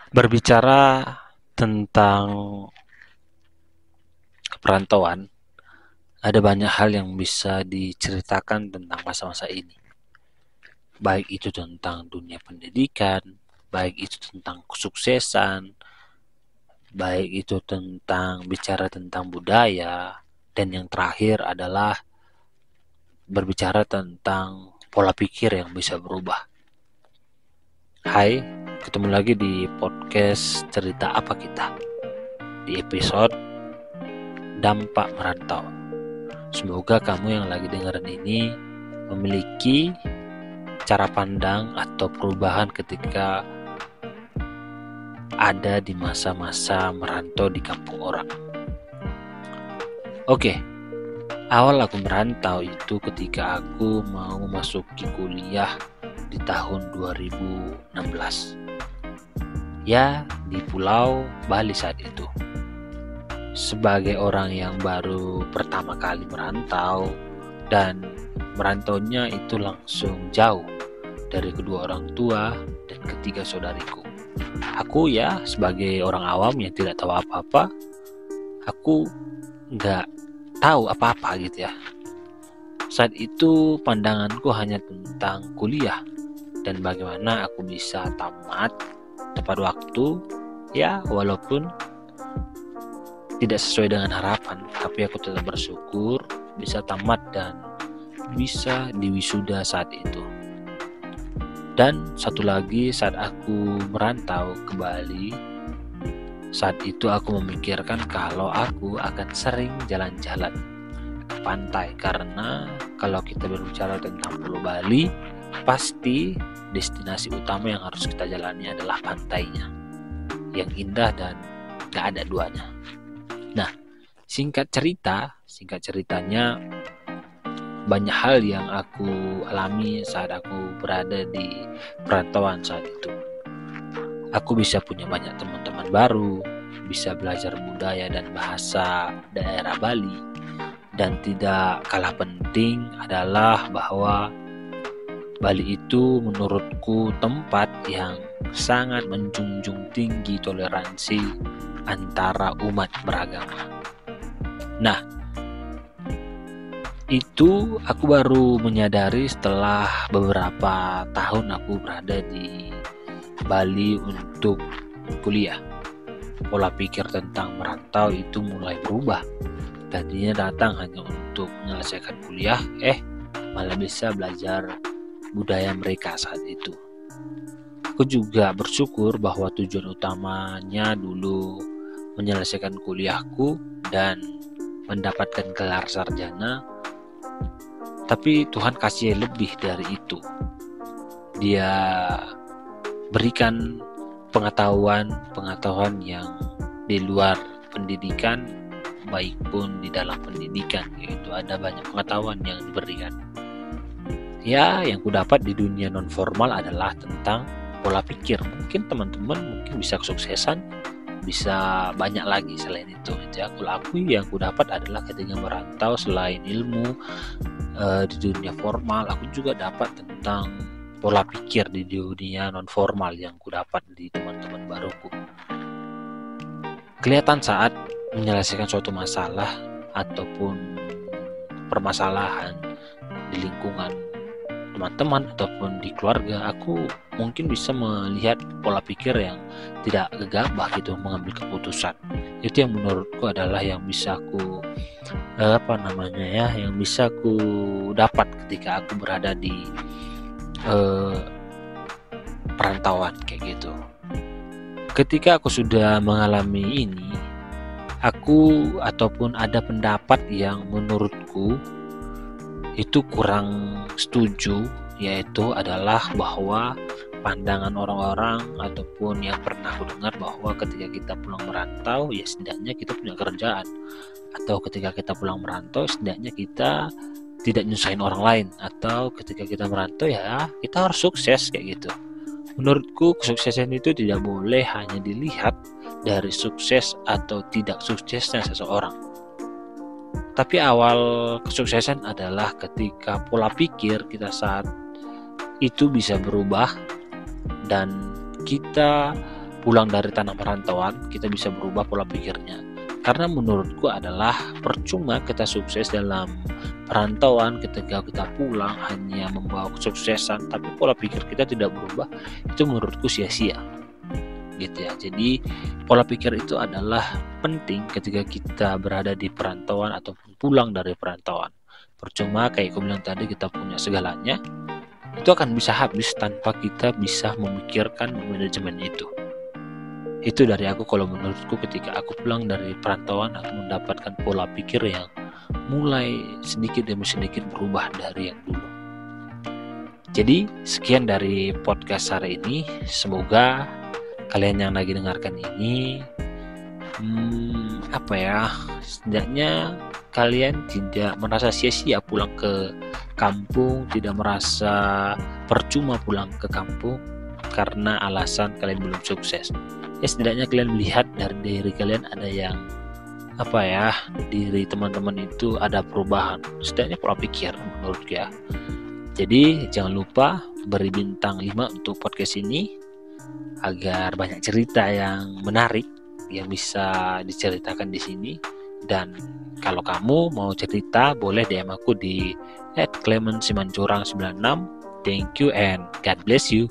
Berbicara tentang perantauan, ada banyak hal yang bisa diceritakan tentang masa-masa ini. Baik itu tentang dunia pendidikan, baik itu tentang kesuksesan, baik itu tentang bicara tentang budaya, dan yang terakhir adalah berbicara tentang pola pikir yang bisa berubah. Hai, ketemu lagi di podcast Cerita Apa Kita, di episode Dampak Merantau. Semoga kamu yang lagi dengerin ini memiliki cara pandang atau perubahan ketika ada di masa-masa merantau di kampung orang. Oke, awal aku merantau itu ketika aku mau memasuki kuliah di tahun 2016. Ya, di Pulau Bali saat itu. Sebagai orang yang baru pertama kali merantau, dan merantaunya itu langsung jauh dari kedua orang tua dan ketiga saudariku. Aku ya sebagai orang awam yang tidak tahu apa-apa, aku nggak tahu apa-apa gitu ya. Saat itu pandanganku hanya tentang kuliah dan bagaimana aku bisa tamat tepat waktu, ya walaupun tidak sesuai dengan harapan, tapi aku tetap bersyukur bisa tamat dan bisa diwisuda saat itu. Dan satu lagi, saat aku merantau ke Bali, saat itu aku memikirkan kalau aku akan sering jalan-jalan ke pantai, karena kalau kita berbicara tentang Pulau Bali, pasti destinasi utama yang harus kita jalani adalah pantainya yang indah dan gak ada duanya. Nah, singkat ceritanya banyak hal yang aku alami saat aku berada di perantauan saat itu. Aku bisa punya banyak teman-teman baru, bisa belajar budaya dan bahasa daerah Bali, dan tidak kalah penting adalah bahwa Bali itu menurutku tempat yang sangat menjunjung tinggi toleransi antara umat beragama. Nah, itu aku baru menyadari setelah beberapa tahun aku berada di Bali untuk kuliah. Pola pikir tentang merantau itu mulai berubah. Tadinya datang hanya untuk menyelesaikan kuliah, malah bisa belajar budaya mereka saat itu. Aku juga bersyukur bahwa tujuan utamanya dulu menyelesaikan kuliahku dan mendapatkan gelar sarjana. Tapi Tuhan kasih lebih dari itu. Dia berikan pengetahuan yang di luar pendidikan, baik pun di dalam pendidikan, yaitu ada banyak pengetahuan yang diberikan. Ya, yang ku dapat di dunia non formal adalah tentang pola pikir. Mungkin teman-teman bisa kesuksesan, bisa banyak lagi selain itu. Ya, aku yang ku dapat adalah ketika merantau, selain ilmu di dunia formal, aku juga dapat tentang pola pikir di dunia non formal yang ku dapat di teman-teman baruku. Kelihatan saat menyelesaikan suatu masalah ataupun permasalahan di lingkungan teman-teman ataupun di keluarga, aku mungkin bisa melihat pola pikir yang tidak gegabah gitu mengambil keputusan. Itu yang menurutku adalah yang bisa aku yang bisa aku dapat ketika aku berada di perantauan kayak gitu. Ketika aku sudah mengalami ini, aku ataupun ada pendapat yang menurutku itu kurang setuju, yaitu adalah bahwa pandangan orang-orang ataupun yang pernah aku dengar bahwa ketika kita pulang merantau, ya setidaknya kita punya kerjaan, atau ketika kita pulang merantau setidaknya kita tidak nyusahin orang lain, atau ketika kita merantau ya kita harus sukses kayak gitu. Menurutku kesuksesan itu tidak boleh hanya dilihat dari sukses atau tidak suksesnya seseorang, tapi awal kesuksesan adalah ketika pola pikir kita saat itu bisa berubah dan kita pulang dari tanah perantauan, kita bisa berubah pola pikirnya. Karena menurutku adalah percuma kita sukses dalam perantauan ketika kita pulang hanya membawa kesuksesan, tapi pola pikir kita tidak berubah, itu menurutku sia-sia. Gitu ya. Jadi pola pikir itu adalah penting ketika kita berada di perantauan ataupun pulang dari perantauan. Percuma kayak aku bilang tadi, kita punya segalanya, itu akan bisa habis tanpa kita bisa memikirkan manajemen itu. Itu dari aku kalau menurutku ketika aku pulang dari perantauan, aku mendapatkan pola pikir yang mulai sedikit demi sedikit berubah dari yang dulu. Jadi sekian dari podcast hari ini. Semoga kalian yang lagi dengarkan ini setidaknya kalian tidak merasa sia-sia pulang ke kampung, tidak merasa percuma pulang ke kampung karena alasan kalian belum sukses. Ya setidaknya kalian melihat dari diri kalian ada yang diri teman-teman itu ada perubahan, setidaknya pola pikir menurutku ya. Jadi jangan lupa beri bintang 5 untuk podcast ini agar banyak cerita yang menarik yang bisa diceritakan di sini. Dan kalau kamu mau cerita, boleh DM aku di @clementsimanjorang96. Thank you and God bless you.